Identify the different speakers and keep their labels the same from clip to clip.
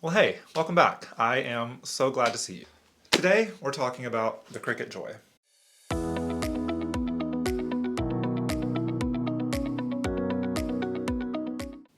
Speaker 1: Well, hey, welcome back. I am so glad to see you. Today, we're talking about the Cricut Joy.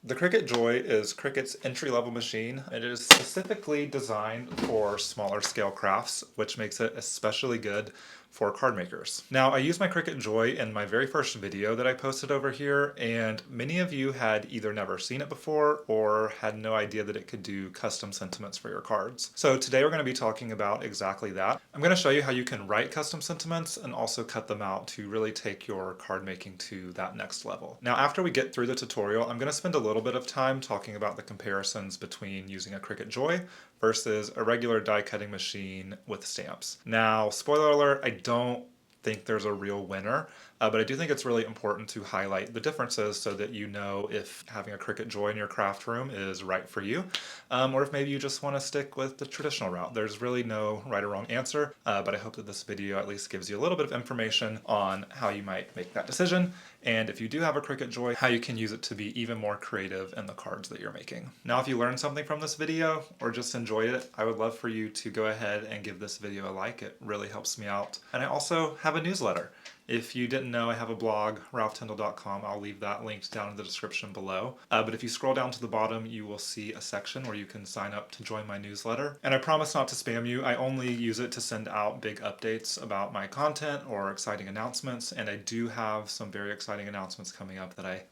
Speaker 1: The Cricut Joy is Cricut's entry-level machine. It is specifically designed for smaller scale crafts, which makes it especially good for card makers. Now, I used my Cricut Joy in my very first video that I posted over here, and many of you had either never seen it before or had no idea that it could do custom sentiments for your cards. So today we're going to be talking about exactly that. I'm going to show you how you can write custom sentiments and also cut them out to really take your card making to that next level. Now, after we get through the tutorial, I'm going to spend a little bit of time talking about the comparisons between using a Cricut Joy versus a regular die cutting machine with stamps. Now, spoiler alert, I don't think there's a real winner, but I do think it's really important to highlight the differences so that you know if having a Cricut Joy in your craft room is right for you, or if maybe you just want to stick with the traditional route. There's really no right or wrong answer, but I hope that this video at least gives you a little bit of information on how you might make that decision, and if you do have a Cricut Joy, how you can use it to be even more creative in the cards that you're making. Now, if you learned something from this video or just enjoyed it, I would love for you to go ahead and give this video a like. It really helps me out. And I also have a newsletter. If you didn't know, I have a blog, ralphtyndall.com. I'll leave that linked down in the description below. But if you scroll down to the bottom, you will see a section where you can sign up to join my newsletter. And I promise not to spam you. I only use it to send out big updates about my content or exciting announcements. And I do have some very exciting announcements coming up that I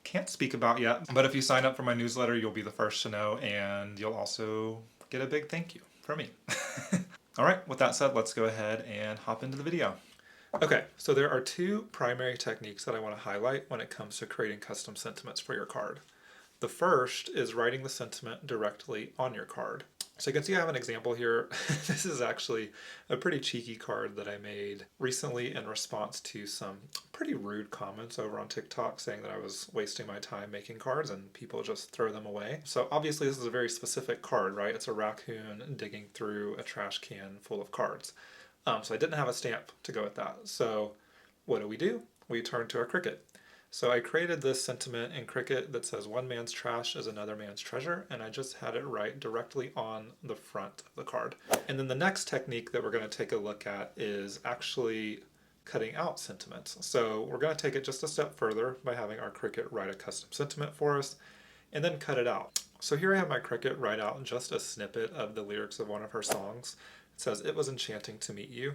Speaker 1: can't speak about yet. But if you sign up for my newsletter, you'll be the first to know, and you'll also get a big thank you from me. All right, with that said, let's go ahead and hop into the video. Okay, so there are two primary techniques that I want to highlight when it comes to creating custom sentiments for your card. The first is writing the sentiment directly on your card. So you can see I have an example here. This is actually a pretty cheeky card that I made recently in response to some pretty rude comments over on TikTok saying that I was wasting my time making cards and people just throw them away. So obviously this is a very specific card, right? It's a raccoon digging through a trash can full of cards. So I didn't have a stamp to go with that. So what do? We turn to our Cricut. So I created this sentiment in Cricut that says one man's trash is another man's treasure, and I just had it write directly on the front of the card. And then the next technique that we're going to take a look at is actually cutting out sentiments. So we're going to take it just a step further by having our Cricut write a custom sentiment for us and then cut it out. So here I have my Cricut write out just a snippet of the lyrics of one of her songs. It says, "It was enchanting to meet you."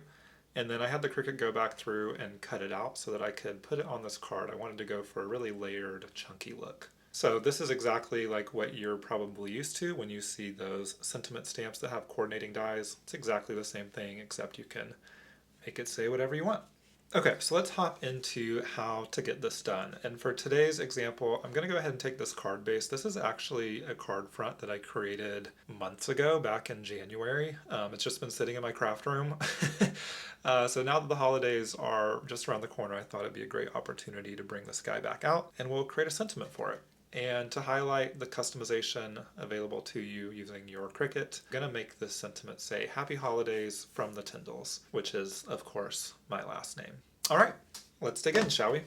Speaker 1: And then I had the Cricut go back through and cut it out so that I could put it on this card. I wanted to go for a really layered, chunky look. So this is exactly like what you're probably used to when you see those sentiment stamps that have coordinating dies. It's exactly the same thing, except you can make it say whatever you want. Okay, so let's hop into how to get this done. And for today's example, I'm going to go ahead and take this card base. This is actually a card front that I created months ago, back in January. It's just been sitting in my craft room. So now that the holidays are just around the corner, I thought it'd be a great opportunity to bring this guy back out, and we'll create a sentiment for it. And to highlight the customization available to you using your Cricut, I'm going to make this sentiment say Happy Holidays from the Tyndalls, which is, of course, my last name. All right, let's dig in, shall we?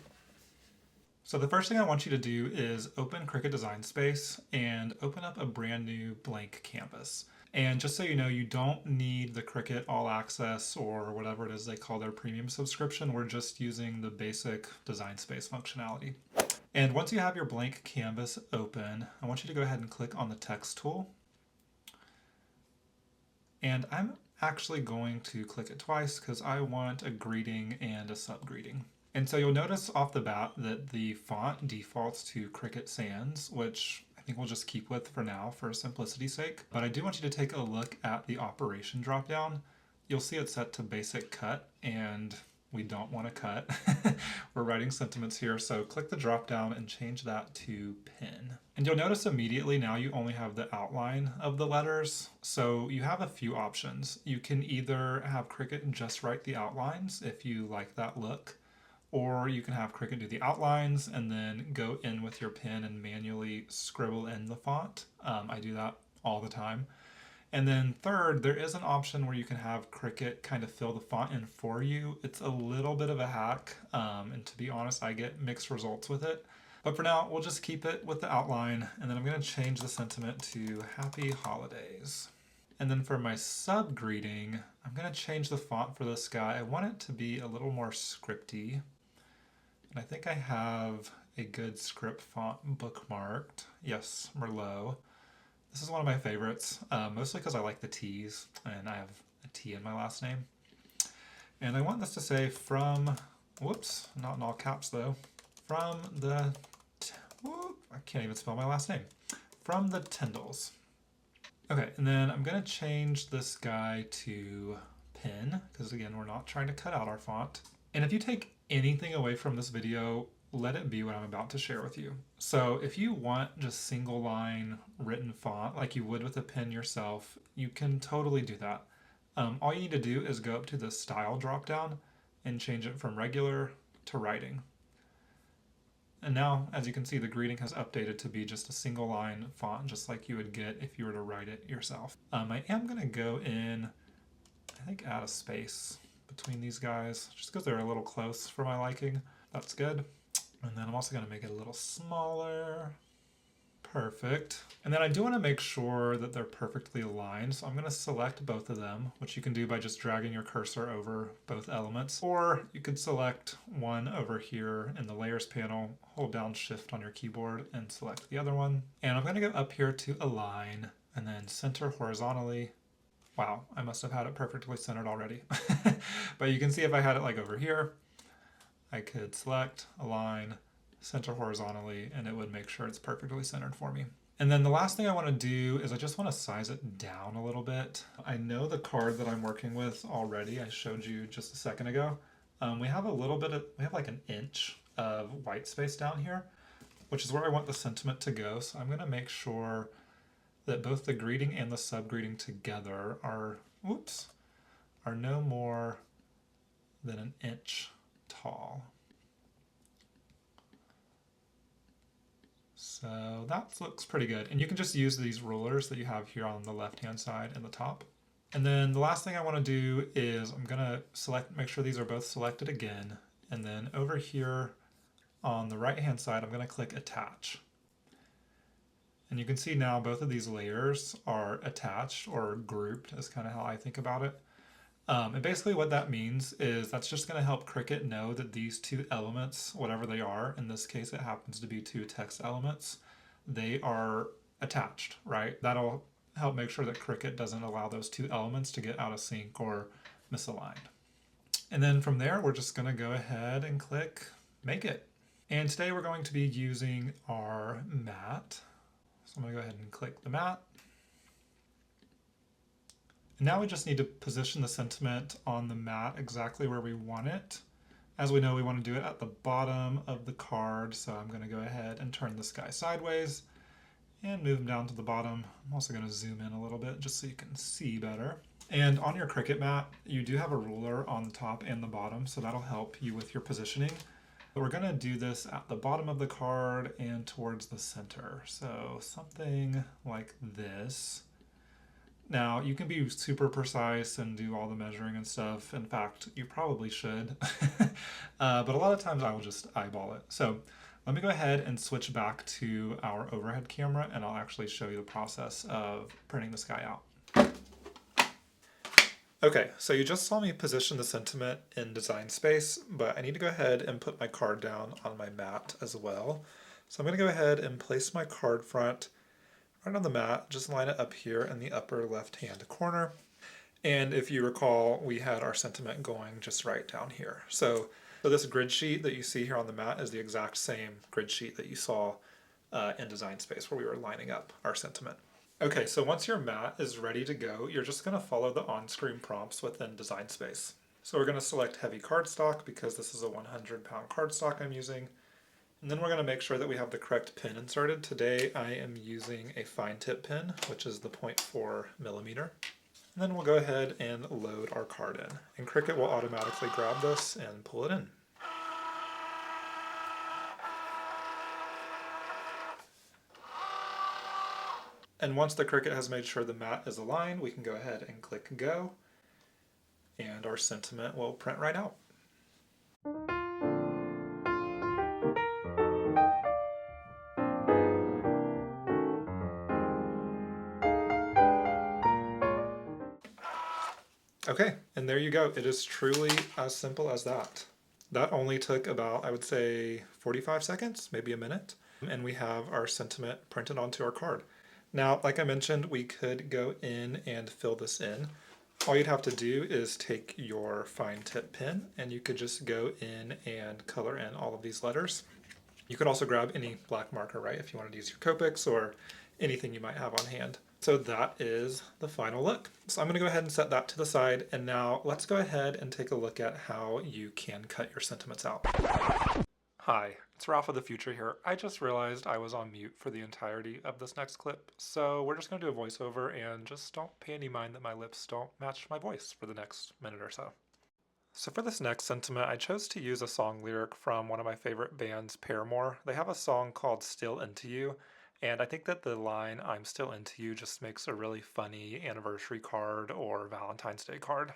Speaker 1: So the first thing I want you to do is open Cricut Design Space and open up a brand new blank canvas. And just so you know, you don't need the Cricut All Access or whatever it is they call their premium subscription. We're just using the basic Design Space functionality. And once you have your blank canvas open, I want you to go ahead and click on the text tool. And I'm actually going to click it twice because I want a greeting and a sub-greeting. And so you'll notice off the bat that the font defaults to Cricut Sans, which I think we'll just keep with for now for simplicity's sake. But I do want you to take a look at the operation dropdown. You'll see it's set to basic cut, and we don't want to cut. We're writing sentiments here, so click the drop down and change that to pin. And you'll notice immediately now you only have the outline of the letters, so you have a few options. You can either have Cricut just write the outlines if you like that look, or you can have Cricut do the outlines and then go in with your pen and manually scribble in the font. I do that all the time. And then third, there is an option where you can have Cricut kind of fill the font in for you. It's a little bit of a hack, and to be honest, I get mixed results with it. But for now, we'll just keep it with the outline, and then I'm going to change the sentiment to Happy Holidays. And then for my sub greeting, I'm going to change the font for this guy. I want it to be a little more scripty. And I think I have a good script font bookmarked. Yes, Merlot. This is one of my favorites, mostly because I like the T's, and I have a T in my last name. And I want this to say from, whoops, not in all caps though, from the, I can't even spell my last name, from the Tyndalls. Okay, and then I'm going to change this guy to pen, because again, we're not trying to cut out our font. And if you take anything away from this video, let it be what I'm about to share with you. So if you want just single line written font like you would with a pen yourself, you can totally do that. All you need to do is go up to the style dropdown and change it from regular to writing. And now, as you can see, the greeting has updated to be just a single line font, just like you would get if you were to write it yourself. I am going to go in, I think, add a space between these guys, just because they're a little close for my liking. That's good. And then I'm also going to make it a little smaller. Perfect. And then I do want to make sure that they're perfectly aligned. So I'm going to select both of them, which you can do by just dragging your cursor over both elements. Or you could select one over here in the layers panel, hold down shift on your keyboard and select the other one. And I'm going to go up here to align and then center horizontally. Wow, I must have had it perfectly centered already. But you can see if I had it like over here, I could select, align, center horizontally, and it would make sure it's perfectly centered for me. And then the last thing I want to do is I just want to size it down a little bit. I know the card that I'm working with already. I showed you just a second ago. We have a little bit of, we have like an inch of white space down here, which is where I want the sentiment to go. So I'm going to make sure that both the greeting and the sub greeting together are, are no more than an inch tall. So that looks pretty good. And you can just use these rulers that you have here on the left-hand side and the top. And then the last thing I want to do is I'm going to select, make sure these are both selected again. And then over here on the right-hand side, I'm going to click Attach. And you can see now both of these layers are attached or grouped is kind of how I think about it. And basically what that means is that's just going to help Cricut know that these two elements, whatever they are, in this case it happens to be two text elements, they are attached, right? That'll help make sure that Cricut doesn't allow those two elements to get out of sync or misaligned. And then from there, we're just going to go ahead and click Make It. And today we're going to be using our mat. So I'm going to go ahead and click the mat. And now we just need to position the sentiment on the mat exactly where we want it. As we know, we want to do it at the bottom of the card, so I'm going to go ahead and turn this guy sideways and move him down to the bottom. I'm also going to zoom in a little bit just so you can see better. And on your Cricut mat, you do have a ruler on the top and the bottom, so that'll help you with your positioning. But we're going to do this at the bottom of the card and towards the center. So something like this. Now, you can be super precise and do all the measuring and stuff. In fact, you probably should. But a lot of times I will just eyeball it. So let me go ahead and switch back to our overhead camera, and I'll actually show you the process of printing this guy out. Okay, so you just saw me position the sentiment in Design Space, but I need to go ahead and put my card down on my mat as well. So I'm going to go ahead and place my card front right on the mat, just line it up here in the upper left-hand corner. And if you recall, we had our sentiment going just right down here. So this grid sheet that you see here on the mat is the exact same grid sheet that you saw in Design Space where we were lining up our sentiment. Okay, so once your mat is ready to go, you're just going to follow the on-screen prompts within Design Space. So we're going to select heavy cardstock because this is a 100-pound cardstock I'm using. And then we're going to make sure that we have the correct pin inserted. Today I am using a fine tip pin, which is the 0.4 millimeter. And then we'll go ahead and load our card in. And Cricut will automatically grab this and pull it in. And once the Cricut has made sure the mat is aligned, we can go ahead and click Go. And our sentiment will print right out. Okay, and there you go. It is truly as simple as that. That only took about, I would say, 45 seconds, maybe a minute. And we have our sentiment printed onto our card. Now, like I mentioned, we could go in and fill this in. All you'd have to do is take your fine tip pen and you could just go in and color in all of these letters. You could also grab any black marker, right, if you wanted to use your Copics or anything you might have on hand. So that is the final look. So I'm going to go ahead and set that to the side, and now let's go ahead and take a look at how you can cut your sentiments out. Hi, it's Ralph of the future here. I just realized I was on mute for the entirety of this next clip, so we're just going to do a voiceover and just don't pay any mind that my lips don't match my voice for the next minute or so. So for this next sentiment, I chose to use a song lyric from one of my favorite bands, Paramore. They have a song called Still Into You, and I think that the line, I'm still into you, just makes a really funny anniversary card or Valentine's Day card.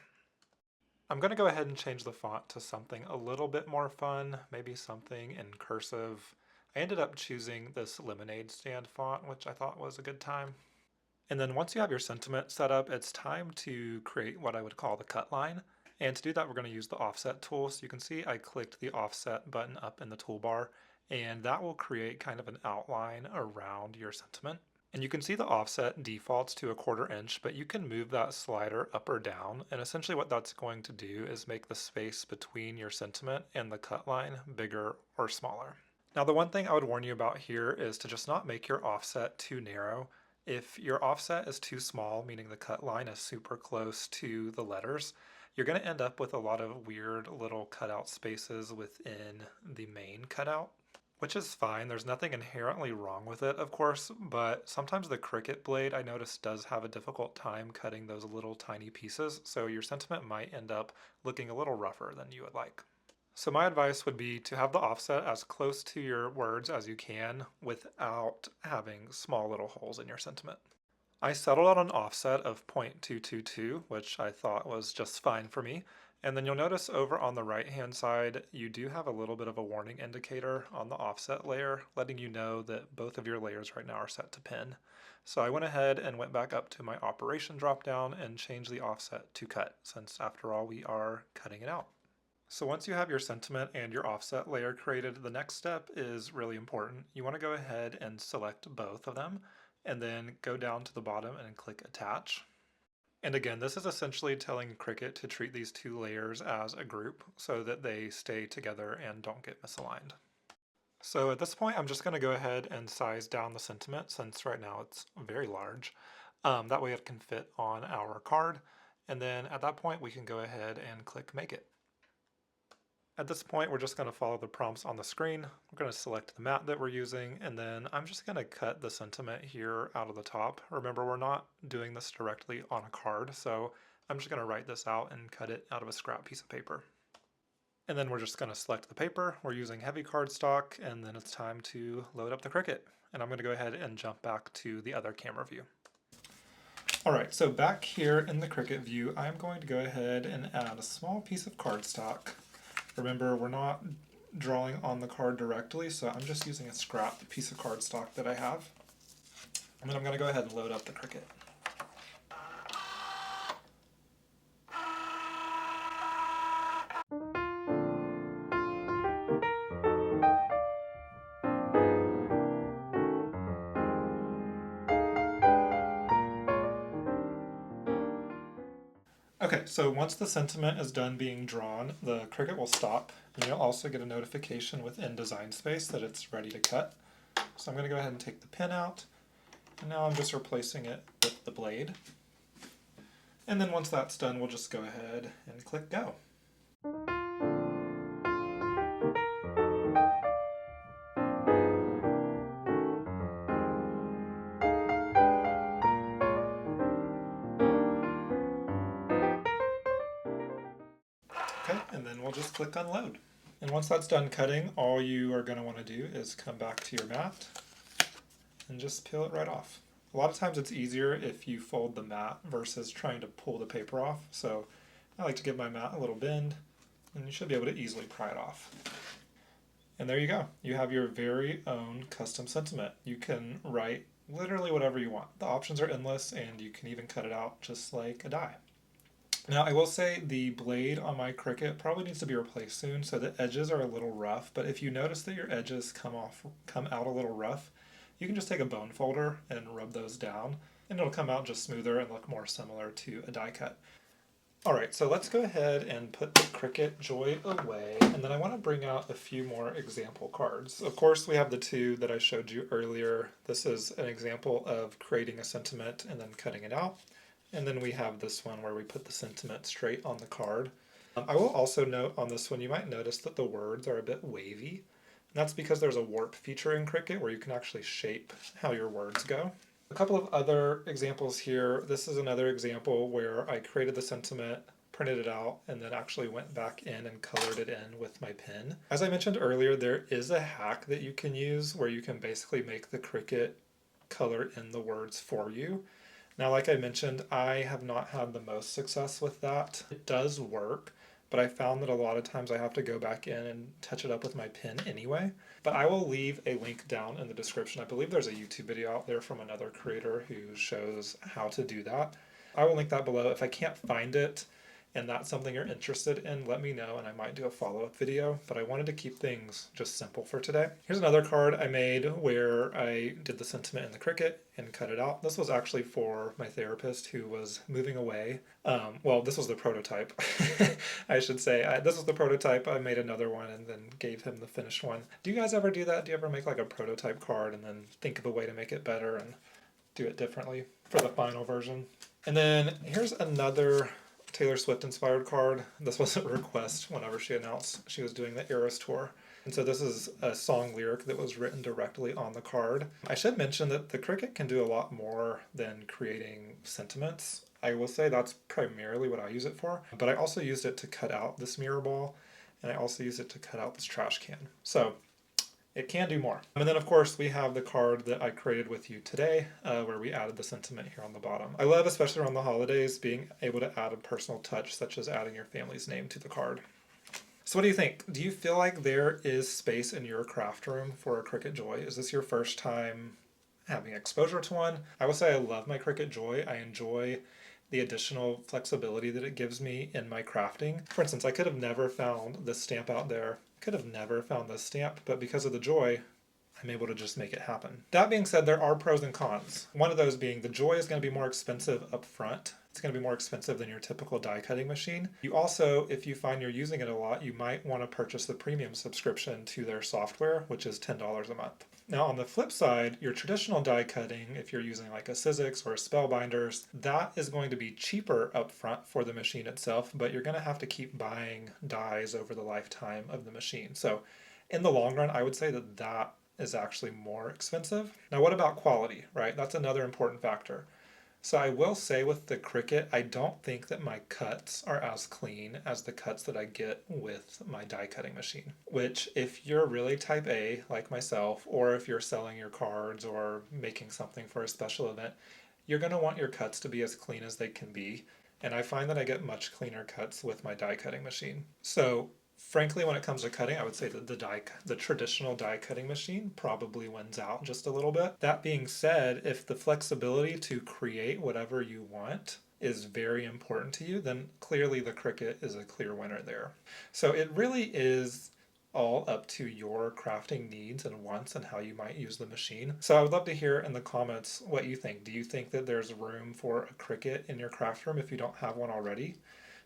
Speaker 1: I'm going to go ahead and change the font to something a little bit more fun, maybe something in cursive. I ended up choosing this lemonade stand font, which I thought was a good time. And then once you have your sentiment set up, it's time to create what I would call the cut line. And to do that, we're going to use the offset tool. So you can see I clicked the offset button up in the toolbar, and that will create kind of an outline around your sentiment. And you can see the offset defaults to 1/4 inch, but you can move that slider up or down. And essentially what that's going to do is make the space between your sentiment and the cut line bigger or smaller. Now, the one thing I would warn you about here is to just not make your offset too narrow. If your offset is too small, meaning the cut line is super close to the letters, you're going to end up with a lot of weird little cutout spaces within the main cutout, which is fine. There's nothing inherently wrong with it, of course, but sometimes the Cricut blade, I noticed, does have a difficult time cutting those little tiny pieces, so your sentiment might end up looking a little rougher than you would like. So my advice would be to have the offset as close to your words as you can without having small little holes in your sentiment. I settled on an offset of 0.222, which I thought was just fine for me. And then you'll notice over on the right hand side, you do have a little bit of a warning indicator on the offset layer, letting you know that both of your layers right now are set to pin. So I went ahead and went back up to my operation dropdown and changed the offset to cut, since after all we are cutting it out. So once you have your sentiment and your offset layer created, the next step is really important. You want to go ahead and select both of them and then go down to the bottom and click attach. And again, this is essentially telling Cricut to treat these two layers as a group so that they stay together and don't get misaligned. So at this point, I'm just going to go ahead and size down the sentiment since right now it's very large. That way it can fit on our card. And then at that point, we can go ahead and click Make It. At this point, we're just going to follow the prompts on the screen. We're going to select the mat that we're using, and then I'm just going to cut the sentiment here out of the top. Remember, we're not doing this directly on a card, so I'm just going to write this out and cut it out of a scrap piece of paper. And then we're just going to select the paper. We're using heavy cardstock, and then it's time to load up the Cricut. And I'm going to go ahead and jump back to the other camera view. All right, so back here in the Cricut view, I'm going to go ahead and add a small piece of cardstock. Remember, we're not drawing on the card directly, so I'm just using a scrap piece of cardstock that I have. And then I'm going to go ahead and load up the Cricut. Okay, so once the sentiment is done being drawn, the Cricut will stop, and you'll also get a notification within Design Space that it's ready to cut. So I'm going to go ahead and take the pin out, and now I'm just replacing it with the blade. And then once that's done, we'll just go ahead and click Go. Okay, and then we'll just click Unload. And once that's done cutting, all you are going to want to do is come back to your mat and just peel it right off. A lot of times it's easier if you fold the mat versus trying to pull the paper off. So I like to give my mat a little bend, and you should be able to easily pry it off. And there you go. You have your very own custom sentiment. You can write literally whatever you want. The options are endless, and you can even cut it out just like a die. Now, I will say the blade on my Cricut probably needs to be replaced soon, so the edges are a little rough, but if you notice that your edges come out a little rough, you can just take a bone folder and rub those down, and it'll come out just smoother and look more similar to a die cut. Alright, so let's go ahead and put the Cricut Joy away, and then I want to bring out a few more example cards. Of course, we have the two that I showed you earlier. This is an example of creating a sentiment and then cutting it out. And then we have this one where we put the sentiment straight on the card. I will also note on this one, you might notice that the words are a bit wavy. And that's because there's a warp feature in Cricut where you can actually shape how your words go. A couple of other examples here. This is another example where I created the sentiment, printed it out, and then actually went back in and colored it in with my pen. As I mentioned earlier, there is a hack that you can use where you can basically make the Cricut color in the words for you. Now, like I mentioned, I have not had the most success with that. It does work, but I found that a lot of times I have to go back in and touch it up with my pen anyway. But I will leave a link down in the description. I believe there's a YouTube video out there from another creator who shows how to do that. I will link that below. If I can't find it, and that's something you're interested in, let me know and I might do a follow-up video, but I wanted to keep things just simple for today. Here's another card I made where I did the sentiment in the Cricut and cut it out. This was actually for my therapist who was moving away. Well, this was the prototype, I should say. This was the prototype. I made another one and then gave him the finished one. Do you guys ever do that? Do you ever make like a prototype card and then think of a way to make it better and do it differently for the final version? And then here's another Taylor Swift inspired card. This was a request whenever she announced she was doing the Eras tour. And so this is a song lyric that was written directly on the card. I should mention that the Cricut can do a lot more than creating sentiments. I will say that's primarily what I use it for, but I also used it to cut out this mirror ball, and I also used it to cut out this trash can. So it can do more. And then of course we have the card that I created with you today where we added the sentiment here on the bottom. I love, especially around the holidays, being able to add a personal touch such as adding your family's name to the card. So what do you think? Do you feel like there is space in your craft room for a Cricut Joy? Is this your first time having exposure to one? I will say I love my Cricut Joy. I enjoy the additional flexibility that it gives me in my crafting. For instance, I could have never found this stamp out there. Could have never found this stamp, but because of the Joy, I'm able to just make it happen. That being said, there are pros and cons. One of those being the Joy is going to be more expensive up front. It's going to be more expensive than your typical die cutting machine. You also, if you find you're using it a lot, you might want to purchase the premium subscription to their software, which is $10 a month. Now on the flip side, your traditional die cutting, if you're using like a Sizzix or a Spellbinders, that is going to be cheaper up front for the machine itself, but you're going to have to keep buying dies over the lifetime of the machine. So in the long run, I would say that that is actually more expensive. Now what about quality, right? That's another important factor. So I will say with the Cricut, I don't think that my cuts are as clean as the cuts that I get with my die cutting machine. Which, if you're really type A, like myself, or if you're selling your cards or making something for a special event, you're going to want your cuts to be as clean as they can be. And I find that I get much cleaner cuts with my die cutting machine. So frankly, when it comes to cutting, I would say that the traditional die cutting machine probably wins out just a little bit. That being said, if the flexibility to create whatever you want is very important to you, then clearly the Cricut is a clear winner there. So it really is all up to your crafting needs and wants and how you might use the machine. So I would love to hear in the comments what you think. Do you think that there's room for a Cricut in your craft room if you don't have one already?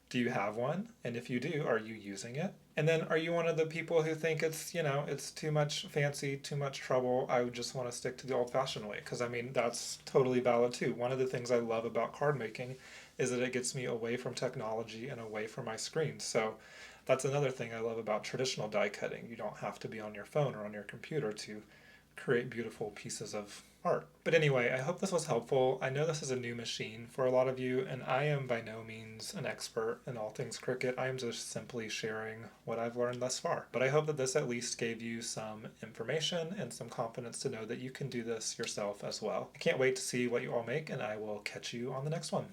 Speaker 1: Do you have one? And if you do, are you using it? And then are you one of the people who think it's, it's too much fancy, too much trouble, I would just want to stick to the old-fashioned way? Because I mean, that's totally valid too. One of the things I love about card making is that it gets me away from technology and away from my screen. So that's another thing I love about traditional die cutting. You don't have to be on your phone or on your computer to create beautiful pieces of art. But anyway, I hope this was helpful. I know this is a new machine for a lot of you, and I am by no means an expert in all things Cricut. I am just simply sharing what I've learned thus far. But I hope that this at least gave you some information and some confidence to know that you can do this yourself as well. I can't wait to see what you all make, and I will catch you on the next one.